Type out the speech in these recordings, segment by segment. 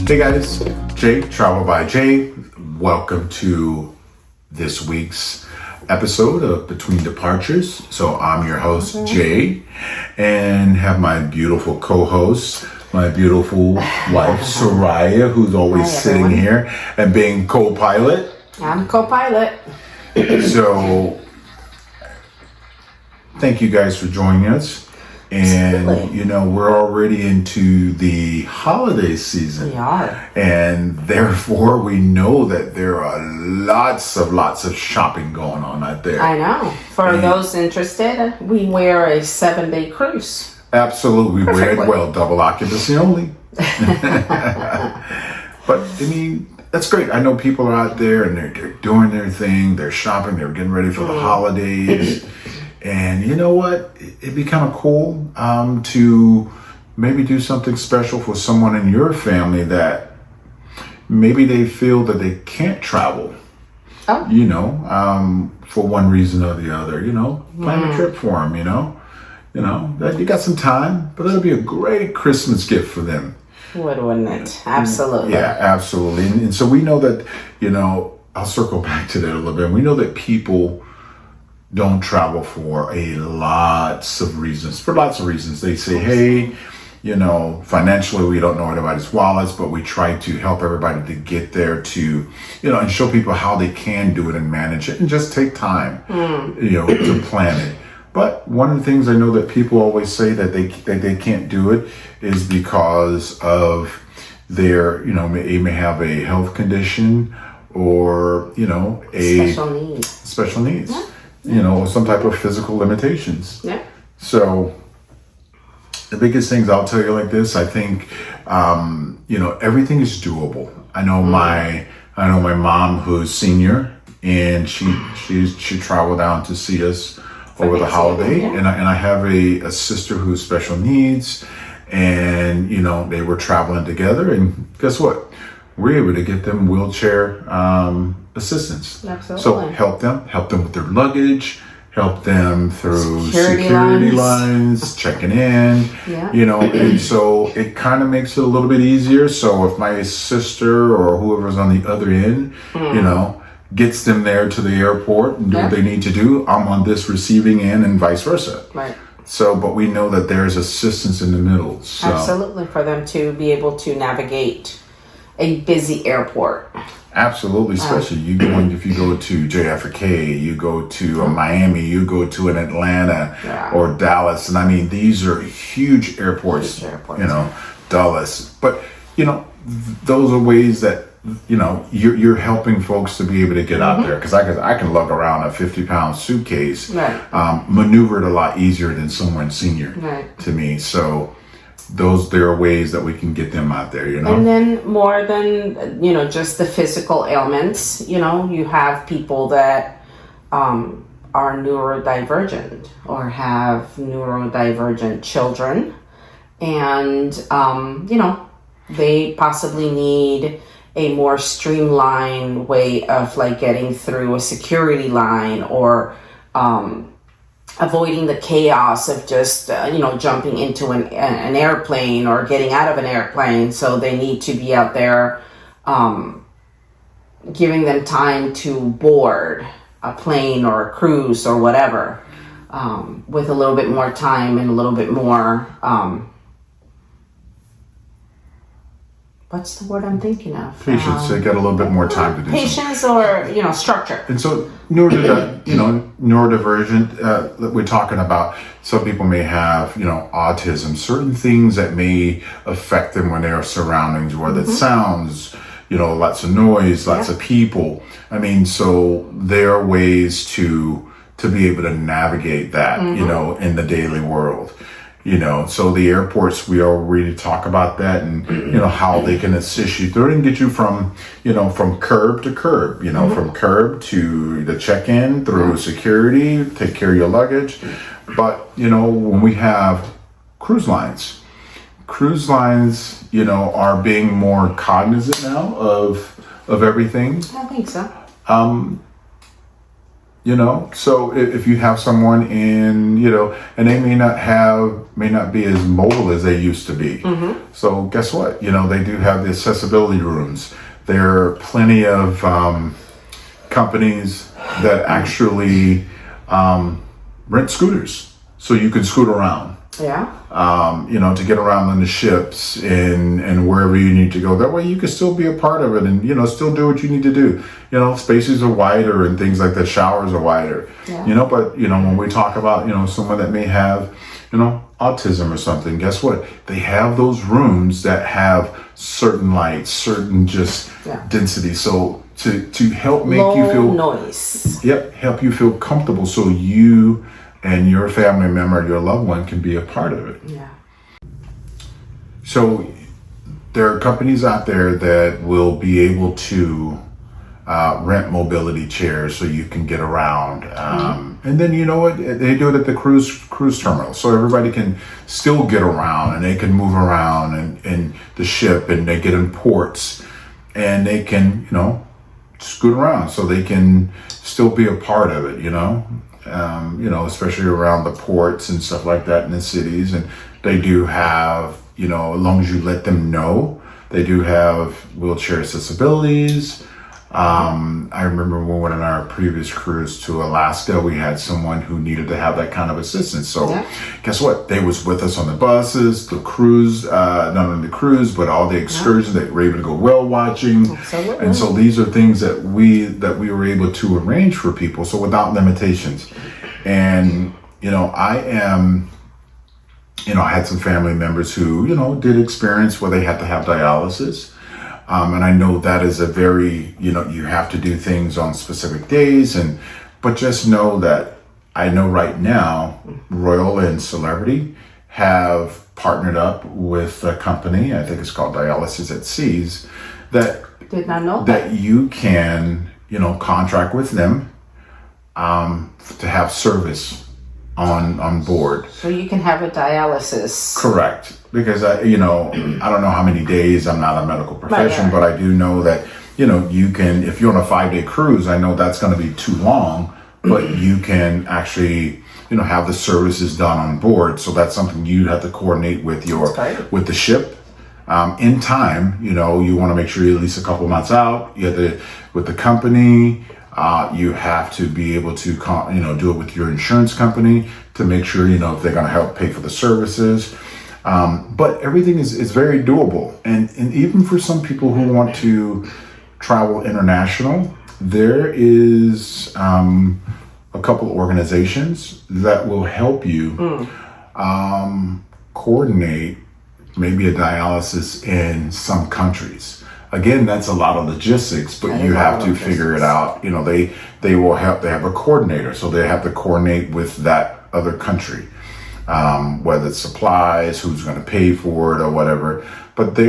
Hey guys, Jay, Travel by Jay. Welcome to this week's episode of Between Departures. So I'm your host, Jay, and have my beautiful co-host, my beautiful wife, Soraya, who's always sitting here and being co-pilot. I'm co-pilot. So thank you guys for joining us. And, Absolutely. you know, we're already into the holiday season. We are. And therefore, we know that there are lots of shopping going on out there. I know. For those interested, we wear a 7-day cruise. Absolutely. We wear it Perfectly. well. Double occupancy only. But, I mean, that's great. I know people are out there and they're doing their thing. They're shopping. They're getting ready for the holidays. And you know what? It'd be kind of cool to maybe do something special for someone in your family that maybe they feel that they can't travel. Oh. You know, for one reason or the other. You know, plan a trip for them. You know that you got some time, but that'll be a great Christmas gift for them. Wouldn't it? Absolutely. Yeah, absolutely. And so we know that. You know, I'll circle back to that a little bit. We know that people don't travel for lots of reasons. For lots of reasons. They say, hey, you know, financially we don't know anybody's wallets, but we try to help everybody to get there to, you know, and show people how they can do it and manage it and just take time, you know, to plan it. But one of the things I know that people always say that they can't do it is because of their, you know, they may have a health condition or, you know, special needs. Yeah. You know, some type of physical limitations. Yeah. So the biggest things I'll tell you like this, I think, you know, everything is doable. I know my mom who's senior, and she traveled down to see us over the holiday, and I have a sister who's special needs, and you know they were traveling together, and guess what? We're able to get them wheelchair assistance. Absolutely. So help them with their luggage, help them through Security lines, checking in, Yeah. you know, and so it kind of makes it a little bit easier. So if my sister or whoever's on the other end, you know, gets them there to the airport and do what they need to do, I'm on this receiving end and vice versa. Right. So, but we know that there's assistance in the middle. So. Absolutely. For them to be able to navigate a busy airport. Absolutely, especially if you go to JFK, you go to Miami, you go to an Atlanta or Dallas, and I mean these are huge airports. You know, Dallas, but you know those are ways that you know you're helping folks to be able to get out there because I can lug around a 50-pound suitcase, maneuver it a lot easier than someone senior to me. So. There are ways that we can get them out there, you know. And then more than, you know, just the physical ailments, you know, you have people that are neurodivergent or have neurodivergent children. And, you know, they possibly need a more streamlined way of like getting through a security line or, avoiding the chaos of just, you know, jumping into an airplane or getting out of an airplane. So they need to be out there giving them time to board a plane or a cruise or whatever with a little bit more time and a little bit more, what's the word I'm thinking of? Patience. They got a little bit more time to do patience or, you know, structure. And so neurodivergent, we're talking about some people may have, you know, autism, certain things that may affect them when they are surroundings, whether it's sounds, you know, lots of noise, lots of people. I mean, so there are ways to be able to navigate that, you know, in the daily world. You know, so the airports, we already talk about that and, you know, how they can assist you through it and get you from, you know, from curb to curb, you know, from curb to the check-in through security, take care of your luggage. But, you know, when we have cruise lines, you know, are being more cognizant now of everything. I think so. So if you have someone in, and they may not be as mobile as they used to be. So guess what? They do have the accessibility rooms. There are plenty of companies that actually rent scooters, so you can scoot around. Yeah. To get around on the ships and wherever you need to go. That way you can still be a part of it and, still do what you need to do. Spaces are wider and things like that. Showers are wider. Yeah. But, when we talk about, someone that may have, autism or something, guess what? They have those rooms that have certain lights, certain just density. So to help make you feel noise. Yep. Help you feel comfortable so you and your family member, your loved one, can be a part of it. Yeah. So there are companies out there that will be able to rent mobility chairs so you can get around. And then they do it at the cruise terminal, so everybody can still get around and they can move around and the ship, and they get in ports and they can scoot around so they can still be a part of it. Especially around the ports and stuff like that in the cities. And they do have, as long as you let them know, they do have wheelchair accessibilities. I remember when we went on our previous cruise to Alaska, we had someone who needed to have that kind of assistance. So guess what? They was with us on the buses, the cruise, not only the cruise, but all the excursions. They were able to go whale watching. Absolutely. And so these are things that we were able to arrange for people. So without limitations. And, I had some family members who, did experience where they had to have dialysis. And I know that is a very, you have to do things on specific days. But just know that I know right now, Royal and Celebrity have partnered up with a company, I think it's called Dialysis at Seas, that did not know that you can, contract with them to have service on board. So you can have a dialysis. Correct. Because I don't know how many days, I'm not a medical professional, but I do know that, you can, if you're on a 5-day cruise, I know that's going to be too long, but you can actually, have the services done on board. So that's something you'd have to coordinate with with the ship. In time, you want to make sure you're at least a couple months out. You have to, with the company, you have to be able to, do it with your insurance company to make sure, if they're going to help pay for the services. But everything is very doable. And even for some people who want to travel international, there is a couple organizations that will help you coordinate maybe a dialysis in some countries. Again, that's a lot of logistics, but you have to figure it out. They will help. They have a coordinator, so they have to coordinate with that other country, whether it's supplies, who's going to pay for it or whatever. But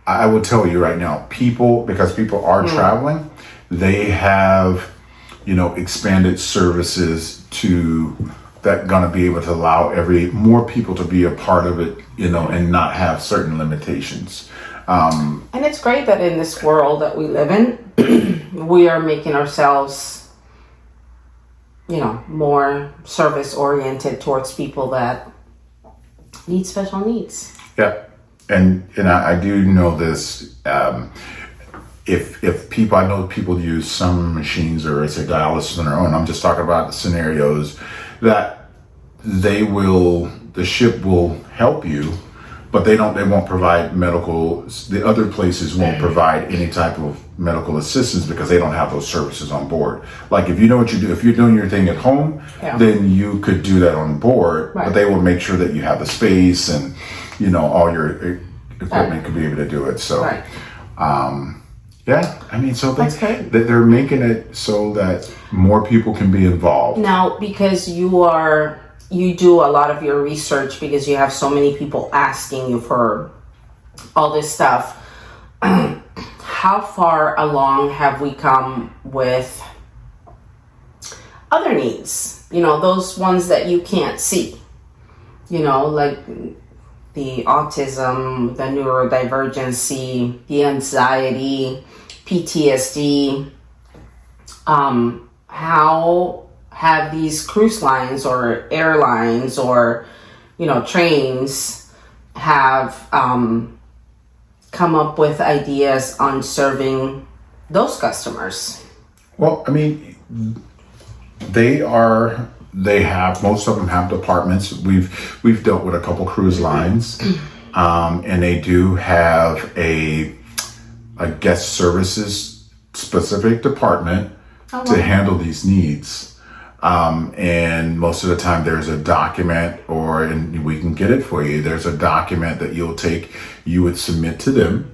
I will tell you right now, because people are traveling, they have, expanded services that going to be able to allow more people to be a part of it, and not have certain limitations. And it's great that in this world that we live in, we are making ourselves, more service oriented towards people that need special needs. Yeah. And I do know this, if people, I know people use some machines or it's a dialysis on their own. I'm just talking about the scenarios that the ship will help you, but they won't provide the other places won't provide any type of medical assistance because they don't have those services on board. Like if you know what you do, if you're doing your thing at home, then you could do that on board, but they will make sure that you have the space and, all your equipment can be able to do it. So, so they're making it so that more people can be involved. Now, because you do a lot of your research because you have so many people asking you for all this stuff. How far along have we come with other needs? Those ones that you can't see, like the autism, the neurodivergency, the anxiety, PTSD. how have these cruise lines or airlines or, trains have come up with ideas on serving those customers? Well, I mean, most of them have departments. We've dealt with a couple cruise lines, and they do have a guest services specific department to handle these needs. And most of the time there's a document, and we can get it for you. There's a document that you would submit to them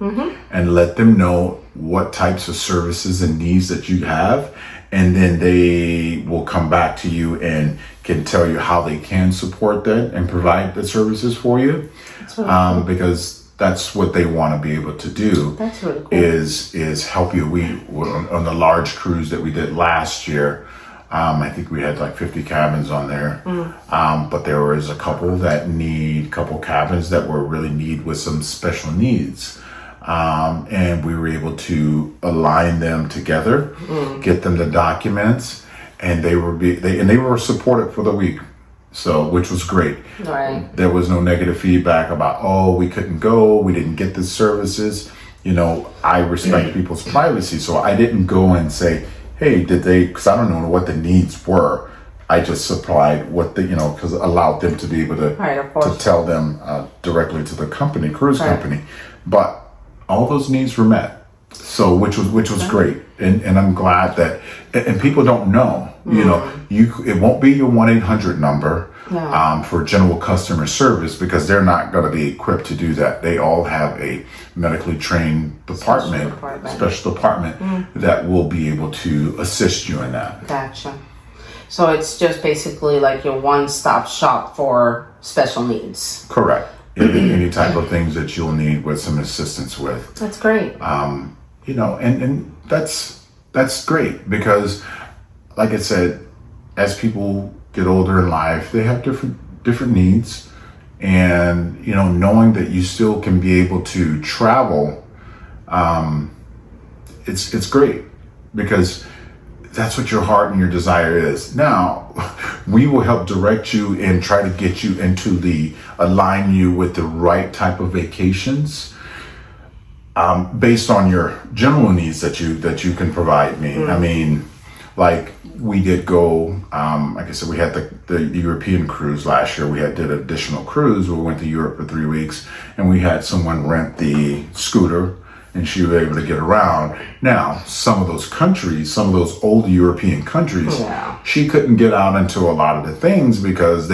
and let them know what types of services and needs that you have. And then they will come back to you and can tell you how they can support that and provide the services for you. That's really cool. Because that's what they want to be able to do. That's really cool. Is help you. We on the large cruise that we did last year, I think we had like 50 cabins on there. But there was a couple cabins that were really need with some special needs. And we were able to align them together, get them the documents, and they were supported for the week. So, which was great. Right. There was no negative feedback about, we couldn't go, we didn't get the services. I respect people's privacy, so I didn't go and say, hey, because I don't know what the needs were. I just supplied because allowed them to be able to tell them directly to the cruise company. But all those needs were met. So, which was great. And I'm glad that, and people don't know, it won't be your 1-800 number for general customer service, because they're not going to be equipped to do that. They all have a medically trained special department that will be able to assist you in that. Gotcha. So it's just basically like your one-stop shop for special needs. Correct. Any type of things that you'll need with some assistance with. That's great. And that's great, because like I said, as people get older in life, they have different needs, and knowing that you still can be able to travel, it's great, because that's what your heart and your desire is. Now, we will help direct you and try to get you align you with the right type of vacations, based on your general needs that you can provide me. I mean, like we did go, like I said, we had the European cruise last year. We did an additional cruise. We went to Europe for 3 weeks, and we had someone rent the scooter, and she was able to get around. Now, some of those old European countries, she couldn't get out into a lot of the things because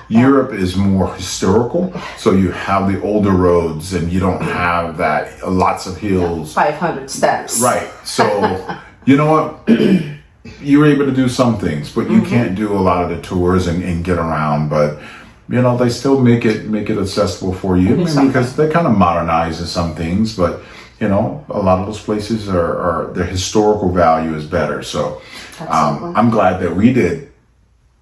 Europe is more historical, so you have the older roads, and you don't have that lots of hills. 500 steps. Right. So, you know what? You're able to do some things, but you can't do a lot of the tours and get around. But they still make it accessible for you, because they kind of modernize in some things. But a lot of those places are their historical value is better. So, I'm glad that we did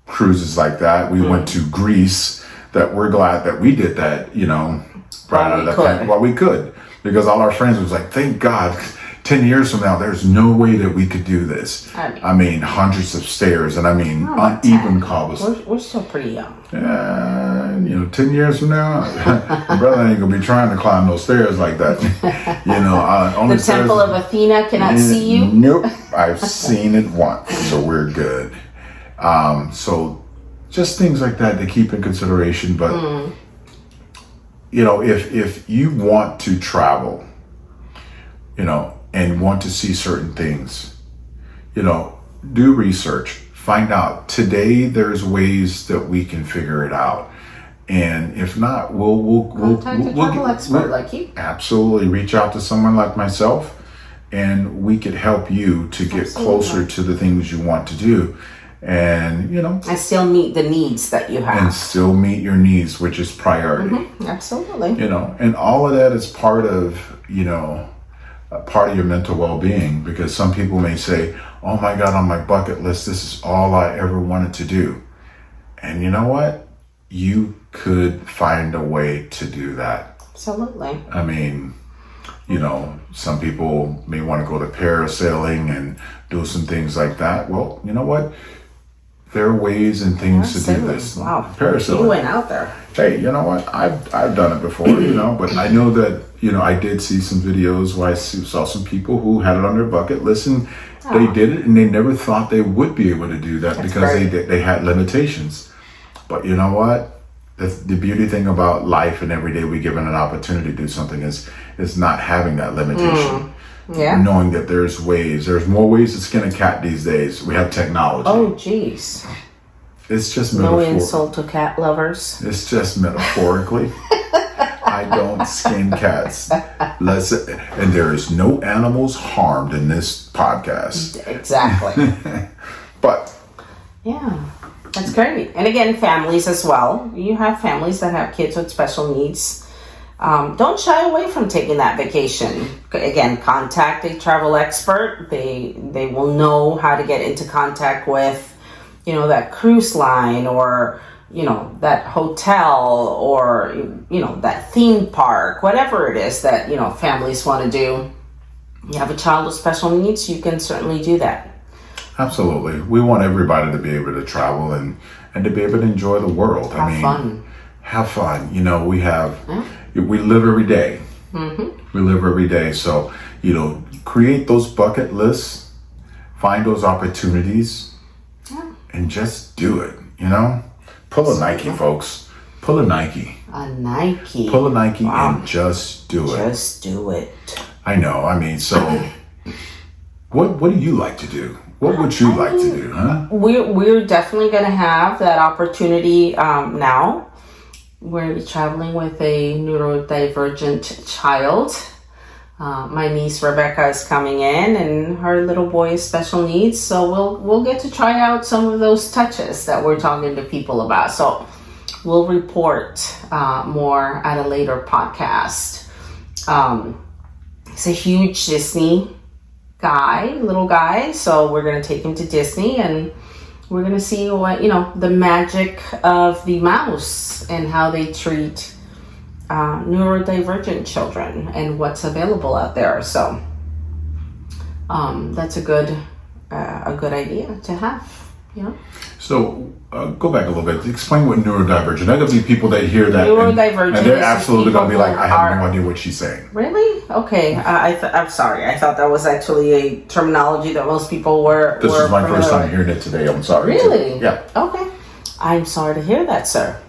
cruises like that. We went to Greece. That we're glad that we did that. Right out of that while we could, because all our friends was like, thank God. 10 years from now, there's no way that we could do this. I mean hundreds of stairs, and uneven cobblestones. We're still pretty young. 10 years from now, my brother ain't gonna be trying to climb those stairs like that. The Temple of Athena cannot see you. Nope, I've seen it once, so we're good. So just things like that to keep in consideration. But if you want to travel, and want to see certain things, do research, find out. Today, there's ways that we can figure it out. And if not, we'll contact a travel expert like you. Absolutely. Reach out to someone like myself, and we could help you to get closer to the things you want to do. And, and still meet the needs that you have. And still meet your needs, which is priority. Absolutely. And all of that is part of, part of your mental well-being, because some people may say, oh my God, on my bucket list, this is all I ever wanted to do. And you know what? You could find a way to do that. Absolutely. I mean, some people may want to go to parasailing and do some things like that. Well, you know what? There are ways and things to do this. Wow. Parasailing. You went out there. Hey, you know what? I've done it before, but I know that, I did see some videos where I saw some people who had it on their bucket list, and they did it, and they never thought they would be able to do that. That's because they had limitations. But you know what? The beauty thing about life and every day we given an opportunity to do something is not having that limitation. Yeah. Knowing that there's more ways to skin a cat these days. We have technology. Oh, geez. It's just no insult to cat lovers. It's just metaphorically. I don't skin cats. And there is no animals harmed in this podcast. Exactly. But yeah. That's great. And again, families as well. You have families that have kids with special needs. Don't shy away from taking that vacation. Again, contact a travel expert. They will know how to get into contact with, that cruise line or, that hotel or, that theme park, whatever it is that, families want to do. You have a child with special needs, you can certainly do that. Absolutely. We want everybody to be able to travel and to be able to enjoy the world. Have fun. Have fun. We live every day. Mm-hmm. We live every day. So, create those bucket lists, find those opportunities, and just do it, Pull a Nike, folks. Pull a Nike. A Nike. Pull a Nike and just do it. Just do it. I know. So what do you like to do? What would you like to do, huh? We're definitely going to have that opportunity now. We're going to be traveling with a neurodivergent child. My niece Rebecca is coming in, and her little boy has special needs. So we'll get to try out some of those touches that we're talking to people about. So we'll report more at a later podcast. He's a huge Disney little guy, so we're going to take him to Disney and we're going to see what the magic of the mouse and how they treat neurodivergent children and what's available out there. So that's a good idea to have. So go back a little bit. Explain what neurodivergent. There are going to be people that hear that neurodivergent, and they're absolutely going to be like, I have no idea what she's saying. Really? Okay. I'm sorry. I thought that was actually a terminology that most people were. This is my first time hearing it today. I'm sorry. Really? Yeah. Okay. I'm sorry to hear that, sir.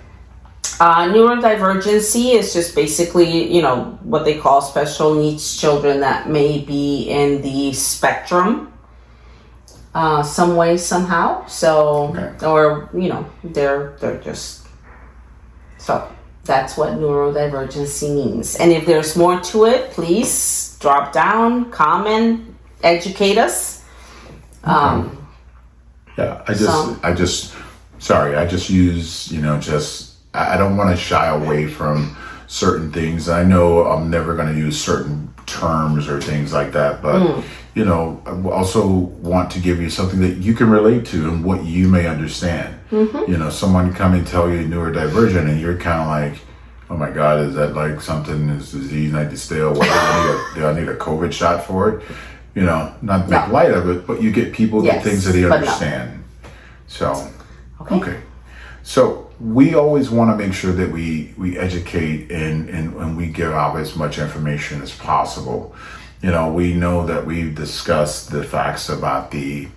Neurodivergency is just basically, what they call special needs children that may be in the spectrum. Some way, somehow. So, okay. Or, they're just, so that's what neurodivergency means. And if there's more to it, please drop down, comment, educate us. Yeah, I just use, I don't want to shy away from certain things. I know I'm never going to use certain terms or things like that, but I also want to give you something that you can relate to and what you may understand. Mm-hmm. Someone come and tell you neurodivergent and you're kind of like, oh my God, is that like something, is disease I need to stay away? Do I need a COVID shot for it? Not make light of it, but you get people that things that they understand. No. So, okay. So we always want to make sure that we educate and we give out as much information as possible. We know that we've discussed the facts about the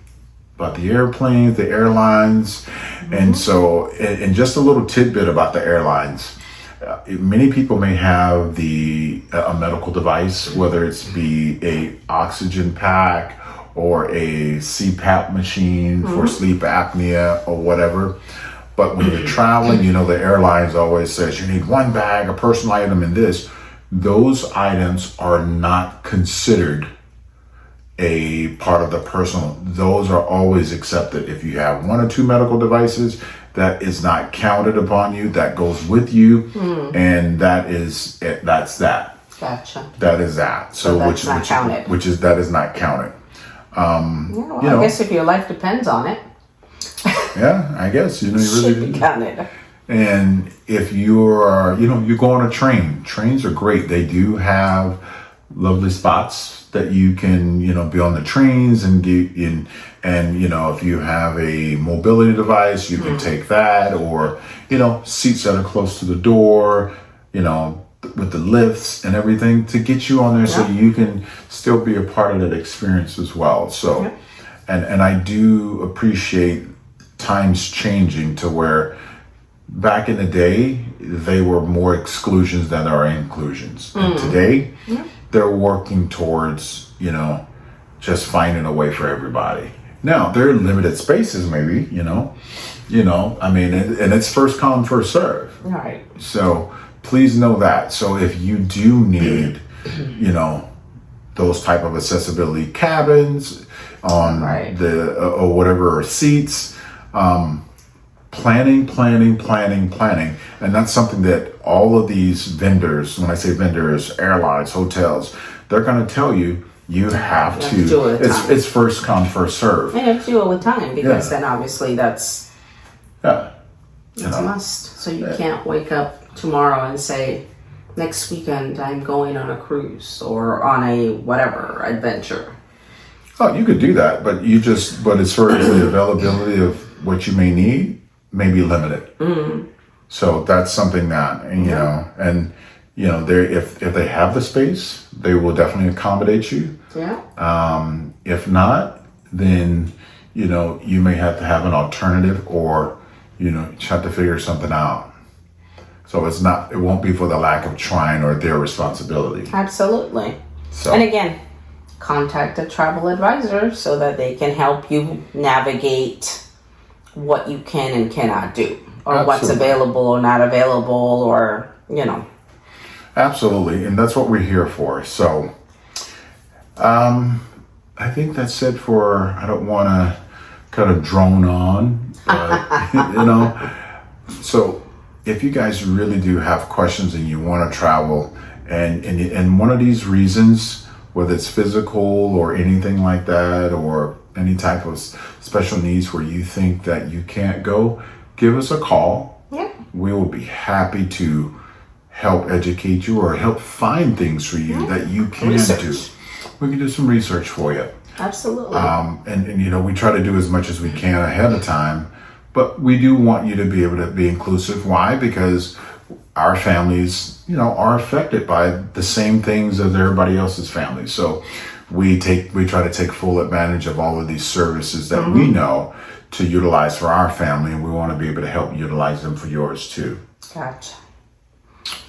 airplanes, the airlines, and so and just a little tidbit about the airlines. Many people may have a medical device, whether it's be a oxygen pack or a CPAP machine for sleep apnea or whatever. But when you're traveling, the airlines always says you need one bag, a personal item, and this. Those items are not considered a part of the personal. Those are always accepted. If you have one or two medical devices, that is not counted upon you. That goes with you, and that is it. That's that. Gotcha. That is that. So that's not counted. That is not counted. I guess if your life depends on it. Yeah, I guess you really should be counted. And if you're, you go on a train. Trains are great. They do have lovely spots that you can, be on the trains and get in. And, if you have a mobility device, you can take that, or, seats that are close to the door, with the lifts and everything to get you on there so you can still be a part of that experience as well. So, and I do appreciate times changing to where back in the day, they were more exclusions than there are inclusions. And today, they're working towards, just finding a way for everybody. Now, there are limited spaces, maybe, I mean, and it's first come, first serve. Right. So please know that. So if you do need, those type of accessibility cabins on the or whatever seats, planning, and that's something that all of these vendors, when I say vendors, airlines, hotels, they're going to tell you. You have to do it. It's first come, first serve. And you have to do it with time because then obviously that's a must. So you can't wake up tomorrow and say, next weekend I'm going on a cruise or on a whatever adventure. Oh, you could do that, but as far as the availability of what you may need may be limited. So that's something that, if they have the space, they will definitely accommodate you. Yeah. If not, then, you may have to have an alternative or, you have to figure something out. So it won't be for the lack of trying or their responsibility. Absolutely. So. And again, contact a travel advisor so that they can help you navigate what you can and cannot do, or what's available or not available, or, Absolutely, and that's what we're here for. So, I think that's it for, I don't want to kind of drone on, but, So, if you guys really do have questions and you want to travel, and one of these reasons, whether it's physical or anything like that, or any type of special needs where you think that you can't go, give us a call. Yeah. We will be happy to help educate you or help find things for you that you can do. We can do some research for you. Absolutely. And we try to do as much as we can ahead of time, but we do want you to be able to be inclusive. Why? Because our families, are affected by the same things as everybody else's families. So we try to take full advantage of all of these services that we know to utilize for our family, and we want to be able to help utilize them for yours too. Gotcha.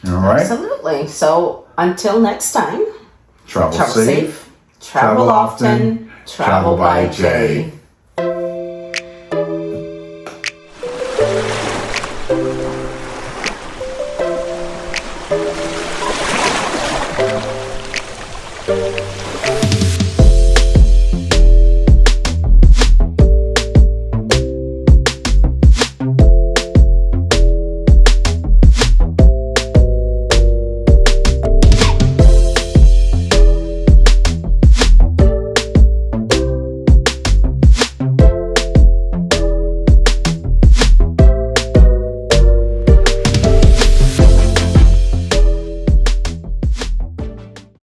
All right. Absolutely. So until next time, travel safe, travel often, travel by Jay.